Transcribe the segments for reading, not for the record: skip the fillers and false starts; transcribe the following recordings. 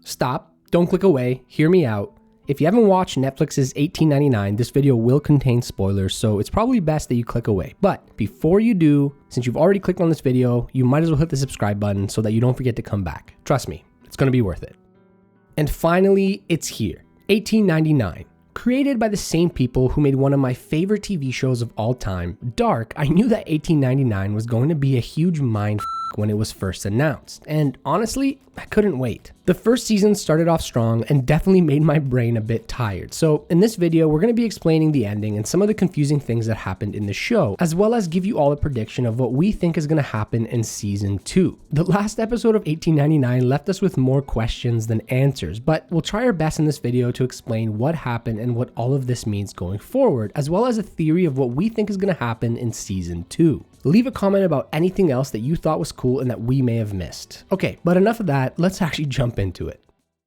stop, don't click away, hear me out. If you haven't watched Netflix's 1899, this video will contain spoilers, so it's probably best that you click away. But before you do, since you've already clicked on this video, you might as well hit the subscribe button so that you don't forget to come back. Trust me, it's gonna be worth it. And finally, it's here, 1899. Created by the same people who made one of my favorite TV shows of all time, Dark, I knew that 1899 was going to be a huge mind when it was first announced, and honestly, I couldn't wait. The first season started off strong and definitely made my brain a bit tired. So in this video, we're going to be explaining the ending and some of the confusing things that happened in the show, as well as give you all a prediction of what we think is going to happen in season 2. The last episode of 1899 left us with more questions than answers, but we'll try our best in this video to explain what happened and what all of this means going forward, as well as a theory of what we think is going to happen in season 2. Leave a comment about anything else that you thought was cool and that we may have missed. Okay, but enough of that, let's actually jump into it.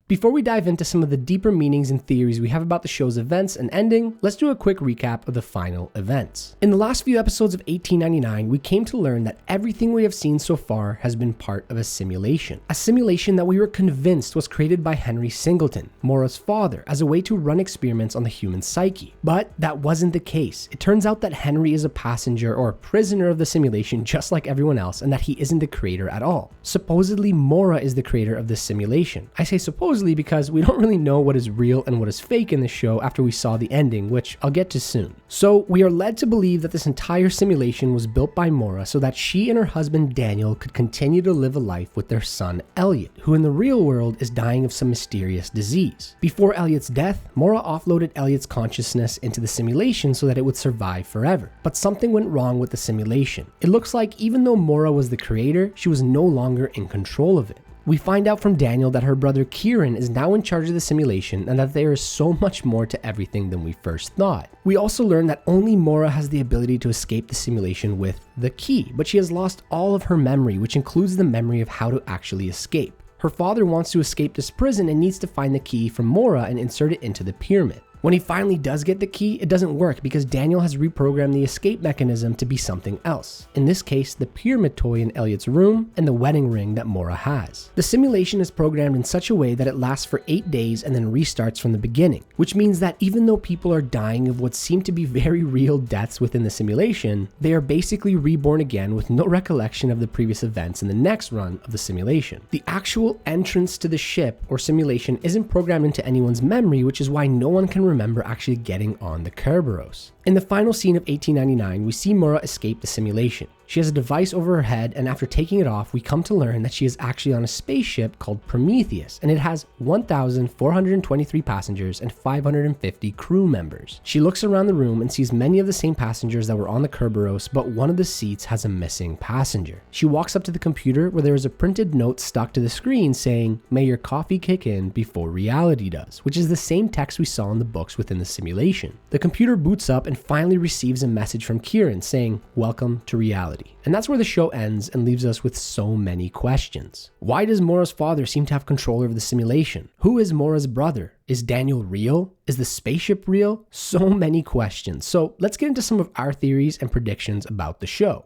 Before we dive into some of the deeper meanings and theories we have about the show's events and ending, let's do a quick recap of the final events. In the last few episodes of 1899, we came to learn that everything we have seen so far has been part of a simulation. A simulation that we were convinced was created by Henry Singleton, Mora's father, as a way to run experiments on the human psyche. But that wasn't the case. It turns out that Henry is a passenger or a prisoner of the simulation just like everyone else, and that he isn't the creator at all. Supposedly, Mora is the creator of this simulation. I say supposedly because we don't really know what is real and what is fake in the show after we saw the ending, which I'll get to soon. So we are led to believe that this entire simulation was built by Mora so that she and her husband Daniel could continue to live a life with their son Elliot, who in the real world is dying of some mysterious disease. Before Elliot's death, Mora offloaded Elliot's consciousness into the simulation so that it would survive forever. But something went wrong with the simulation. It looks like even though Mora was the creator, she was no longer in control of it. We find out from Daniel that her brother Kieran is now in charge of the simulation and that there is so much more to everything than we first thought. We also learn that only Mora has the ability to escape the simulation with the key, but she has lost all of her memory, which includes the memory of how to actually escape. Her father wants to escape this prison and needs to find the key from Mora and insert it into the pyramid. When he finally does get the key, it doesn't work because Daniel has reprogrammed the escape mechanism to be something else. In this case, the pyramid toy in Elliot's room and the wedding ring that Mora has. The simulation is programmed in such a way that it lasts for 8 days and then restarts from the beginning, which means that even though people are dying of what seem to be very real deaths within the simulation, they are basically reborn again with no recollection of the previous events in the next run of the simulation. The actual entrance to the ship or simulation isn't programmed into anyone's memory, which is why no one can remember actually getting on the Kerberos. In the final scene of 1899, we see Mora escape the simulation. She has a device over her head, and after taking it off, we come to learn that she is actually on a spaceship called Prometheus, and it has 1,423 passengers and 550 crew members. She looks around the room and sees many of the same passengers that were on the Kerberos, but one of the seats has a missing passenger. She walks up to the computer where there is a printed note stuck to the screen saying, "May your coffee kick in before reality does," which is the same text we saw in the books within the simulation. The computer boots up and finally receives a message from Kieran saying, "Welcome to reality." And that's where the show ends and leaves us with so many questions. Why does Mora's father seem to have control over the simulation? Who is Mora's brother? Is Daniel real? Is the spaceship real? So many questions. So let's get into some of our theories and predictions about the show.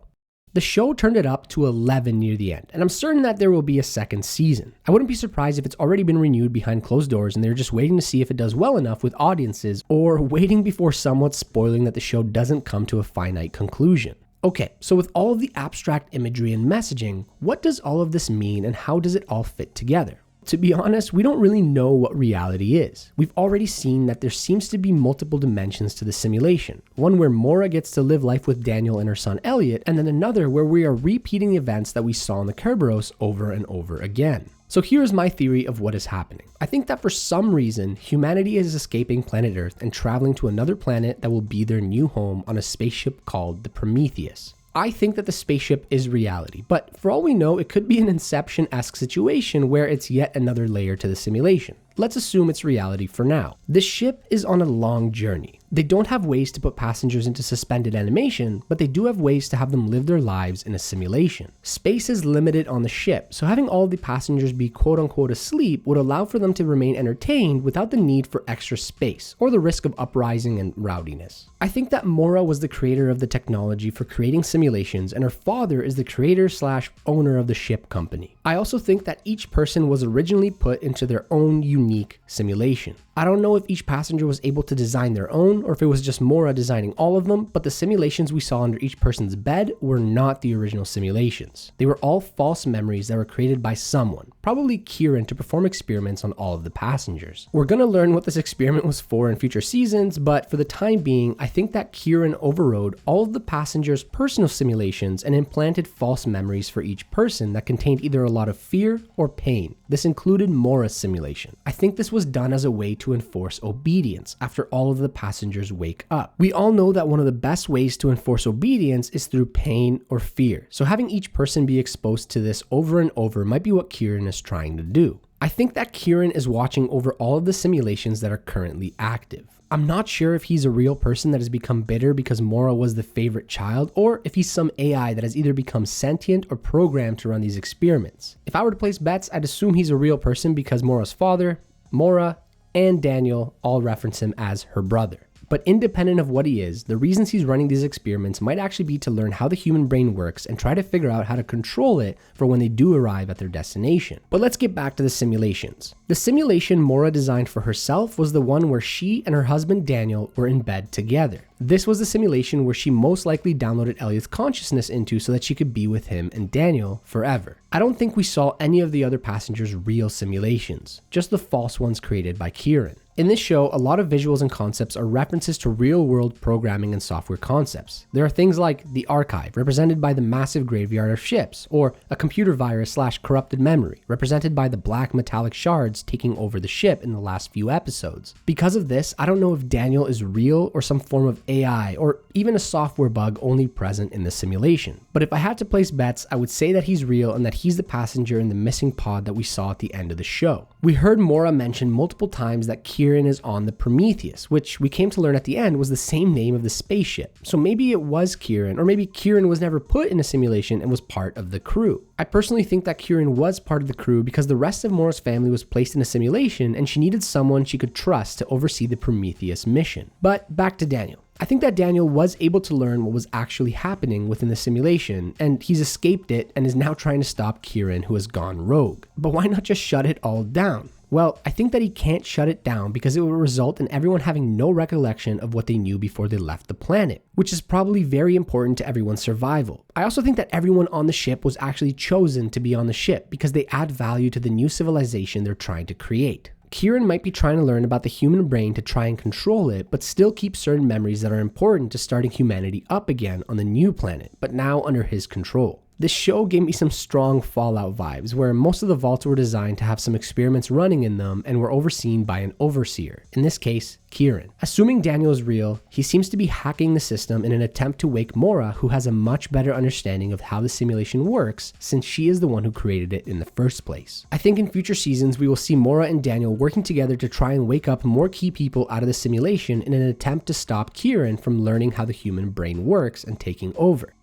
The show turned it up to 11 near the end, and I'm certain that there will be a second season. I wouldn't be surprised if it's already been renewed behind closed doors and they're just waiting to see if it does well enough with audiences, or waiting before somewhat spoiling that the show doesn't come to a finite conclusion. Okay, so with all of the abstract imagery and messaging, what does all of this mean and how does it all fit together? To be honest, we don't really know what reality is. We've already seen that there seems to be multiple dimensions to the simulation. One where Mora gets to live life with Daniel and her son Elliot, and then another where we are repeating the events that we saw in the Kerberos over and over again. So here's my theory of what is happening. I think that for some reason, humanity is escaping planet Earth and traveling to another planet that will be their new home on a spaceship called the Prometheus. I think that the spaceship is reality, but for all we know, it could be an Inception-esque situation where it's yet another layer to the simulation. Let's assume it's reality for now. The ship is on a long journey. They don't have ways to put passengers into suspended animation, but they do have ways to have them live their lives in a simulation. Space is limited on the ship, so having all of the passengers be quote-unquote asleep would allow for them to remain entertained without the need for extra space or the risk of uprising and rowdiness. I think that Mora was the creator of the technology for creating simulations, and her father is the creator/owner of the ship company. I also think that each person was originally put into their own unique simulation. I don't know if each passenger was able to design their own or if it was just Mora designing all of them, but the simulations we saw under each person's bed were not the original simulations. They were all false memories that were created by someone, probably Kieran, to perform experiments on all of the passengers. We're gonna learn what this experiment was for in future seasons, but for the time being, I think that Kieran overrode all of the passengers' personal simulations and implanted false memories for each person that contained either a lot of fear or pain. This included Mora's simulation. I think this was done as a way to enforce obedience after all of the passengers wake up. We all know that one of the best ways to enforce obedience is through pain or fear, so having each person be exposed to this over and over might be what Kieran is trying to do. I think that Kieran is watching over all of the simulations that are currently active. I'm not sure if he's a real person that has become bitter because Mora was the favorite child, or if he's some AI that has either become sentient or programmed to run these experiments. If I were to place bets, I'd assume he's a real person because Mora's father, Mora, and Daniel all reference him as her brother. But independent of what he is, the reasons he's running these experiments might actually be to learn how the human brain works and try to figure out how to control it for when they do arrive at their destination. But let's get back to the simulations. The simulation Mora designed for herself was the one where she and her husband Daniel were in bed together. This was the simulation where she most likely downloaded Elliot's consciousness into so that she could be with him and Daniel forever. I don't think we saw any of the other passengers' real simulations, just the false ones created by Kieran. In this show, a lot of visuals and concepts are references to real-world programming and software concepts. There are things like the archive, represented by the massive graveyard of ships, or a computer virus/corrupted memory, represented by the black metallic shards taking over the ship in the last few episodes. Because of this, I don't know if Daniel is real or some form of AI, or even a software bug only present in the simulation. But if I had to place bets, I would say that he's real and that he's the passenger in the missing pod that we saw at the end of the show. We heard Mora mention multiple times that Kieran is on the Prometheus, which we came to learn at the end was the same name of the spaceship. So maybe it was Kieran, or maybe Kieran was never put in a simulation and was part of the crew. I personally think that Kieran was part of the crew because the rest of Mora's family was placed in a simulation and she needed someone she could trust to oversee the Prometheus mission. But back to Daniel. I think that Daniel was able to learn what was actually happening within the simulation, and he's escaped it and is now trying to stop Kieran, who has gone rogue. But why not just shut it all down? Well, I think that he can't shut it down because it will result in everyone having no recollection of what they knew before they left the planet, which is probably very important to everyone's survival. I also think that everyone on the ship was actually chosen to be on the ship because they add value to the new civilization they're trying to create. Kieran might be trying to learn about the human brain to try and control it, but still keep certain memories that are important to starting humanity up again on the new planet, but now under his control. This show gave me some strong Fallout vibes, where most of the vaults were designed to have some experiments running in them and were overseen by an overseer, in this case, Kieran. Assuming Daniel is real, he seems to be hacking the system in an attempt to wake Mora, who has a much better understanding of how the simulation works since she is the one who created it in the first place. I think in future seasons we will see Mora and Daniel working together to try and wake up more key people out of the simulation in an attempt to stop Kieran from learning how the human brain works and taking over.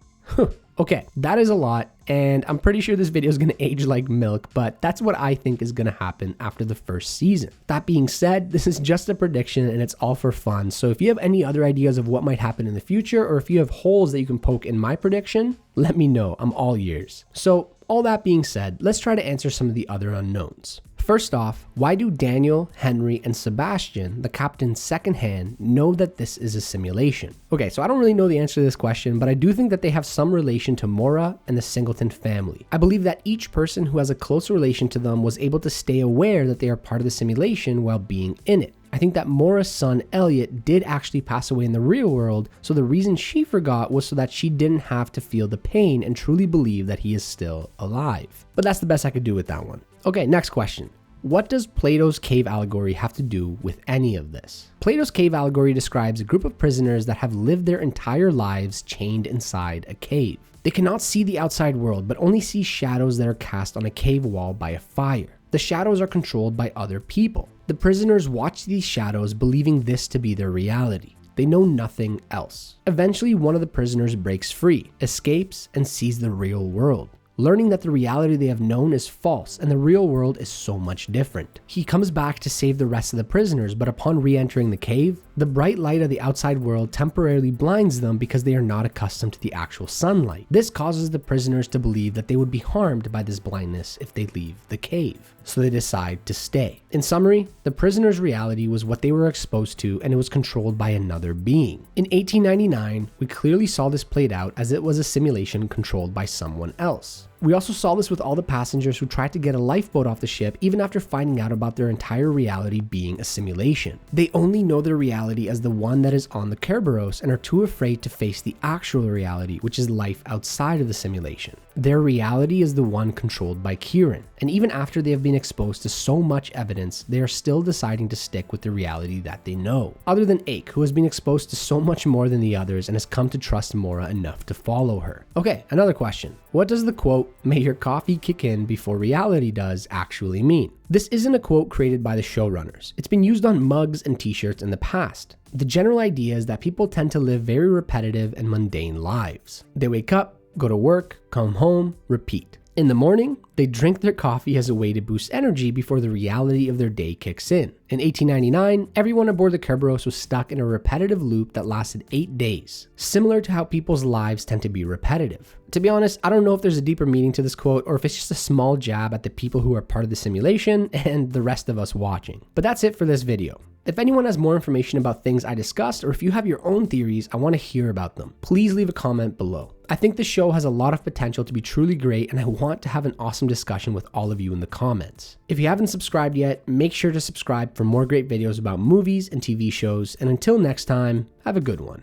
Okay, that is a lot, and I'm pretty sure this video is going to age like milk, but that's what I think is going to happen after the first season. That being said, this is just a prediction and it's all for fun, so if you have any other ideas of what might happen in the future, or if you have holes that you can poke in my prediction, let me know. I'm all ears. So, all that being said, let's try to answer some of the other unknowns. First off, why do Daniel, Henry, and Sebastian, the captain's second hand, know that this is a simulation? Okay, so I don't really know the answer to this question, but I do think that they have some relation to Mora and the Singleton family. I believe that each person who has a close relation to them was able to stay aware that they are part of the simulation while being in it. I think that Mora's son, Elliot, did actually pass away in the real world, so the reason she forgot was so that she didn't have to feel the pain and truly believe that he is still alive. But that's the best I could do with that one. Okay, next question. What does Plato's cave allegory have to do with any of this? Plato's cave allegory describes a group of prisoners that have lived their entire lives chained inside a cave. They cannot see the outside world, but only see shadows that are cast on a cave wall by a fire. The shadows are controlled by other people. The prisoners watch these shadows, believing this to be their reality. They know nothing else. Eventually, one of the prisoners breaks free, escapes, and sees the real world, learning that the reality they have known is false and the real world is so much different. He comes back to save the rest of the prisoners, but upon re-entering the cave, the bright light of the outside world temporarily blinds them because they are not accustomed to the actual sunlight. This causes the prisoners to believe that they would be harmed by this blindness if they leave the cave, so they decide to stay. In summary, the prisoners' reality was what they were exposed to, and it was controlled by another being. In 1899, we clearly saw this played out as it was a simulation controlled by someone else. We also saw this with all the passengers who tried to get a lifeboat off the ship even after finding out about their entire reality being a simulation. They only know their reality as the one that is on the Kerberos and are too afraid to face the actual reality, which is life outside of the simulation. Their reality is the one controlled by Kieran, and even after they have been exposed to so much evidence, they are still deciding to stick with the reality that they know. Other than Ake, who has been exposed to so much more than the others and has come to trust Mora enough to follow her. Okay, another question. What does the quote, "May your coffee kick in before reality does," actually mean? This isn't a quote created by the showrunners. It's been used on mugs and t-shirts in the past. The general idea is that people tend to live very repetitive and mundane lives. They wake up, go to work, come home, repeat. In the morning, they drink their coffee as a way to boost energy before the reality of their day kicks in. In 1899, everyone aboard the Kerberos was stuck in a repetitive loop that lasted 8 days, similar to how people's lives tend to be repetitive. To be honest, I don't know if there's a deeper meaning to this quote or if it's just a small jab at the people who are part of the simulation and the rest of us watching. But that's it for this video. If anyone has more information about things I discussed, or if you have your own theories, I want to hear about them. Please leave a comment below. I think the show has a lot of potential to be truly great, and I want to have an awesome discussion with all of you in the comments. If you haven't subscribed yet, make sure to subscribe for more great videos about movies and TV shows, and until next time, have a good one.